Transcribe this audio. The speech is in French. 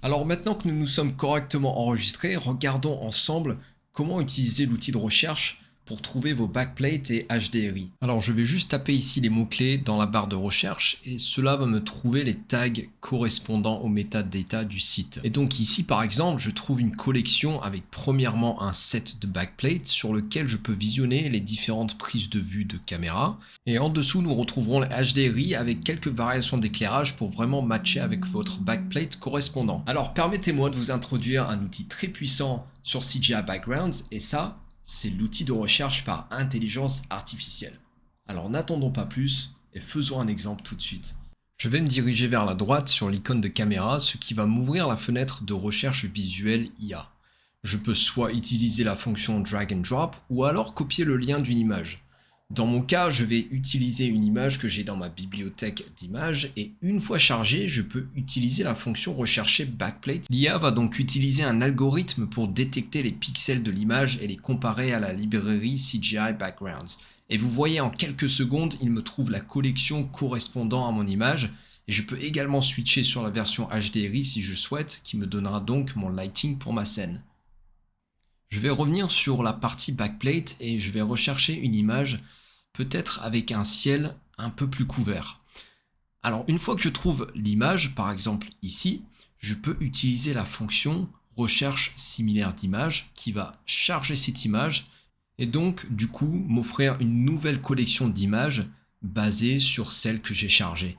Alors maintenant que nous nous sommes correctement enregistrés, regardons ensemble comment utiliser l'outil de recherche pour trouver vos backplates et HDRI. Alors je vais juste taper ici les mots-clés dans la barre de recherche et cela va me trouver les tags correspondant aux metadata du site. Et donc ici par exemple, je trouve une collection avec premièrement un set de backplates sur lequel je peux visionner les différentes prises de vue de caméra. Et en dessous, nous retrouverons les HDRI avec quelques variations d'éclairage pour vraiment matcher avec votre backplate correspondant. Alors permettez-moi de vous introduire un outil très puissant sur CGI Backgrounds et ça, c'est l'outil de recherche par intelligence artificielle. Alors n'attendons pas plus et faisons un exemple tout de suite. Je vais me diriger vers la droite sur l'icône de caméra, ce qui va m'ouvrir la fenêtre de recherche visuelle IA. Je peux soit utiliser la fonction drag and drop ou alors copier le lien d'une image. Dans mon cas, je vais utiliser une image que j'ai dans ma bibliothèque d'images et une fois chargée, je peux utiliser la fonction rechercher backplate. L'IA va donc utiliser un algorithme pour détecter les pixels de l'image et les comparer à la librairie CGI Backgrounds. Et vous voyez en quelques secondes, il me trouve la collection correspondant à mon image et je peux également switcher sur la version HDRI si je souhaite, qui me donnera donc mon lighting pour ma scène. Je vais revenir sur la partie backplate et je vais rechercher une image peut-être avec un ciel un peu plus couvert. Alors une fois que je trouve l'image, par exemple ici, je peux utiliser la fonction recherche similaire d'image qui va charger cette image et donc du coup m'offrir une nouvelle collection d'images basée sur celle que j'ai chargée.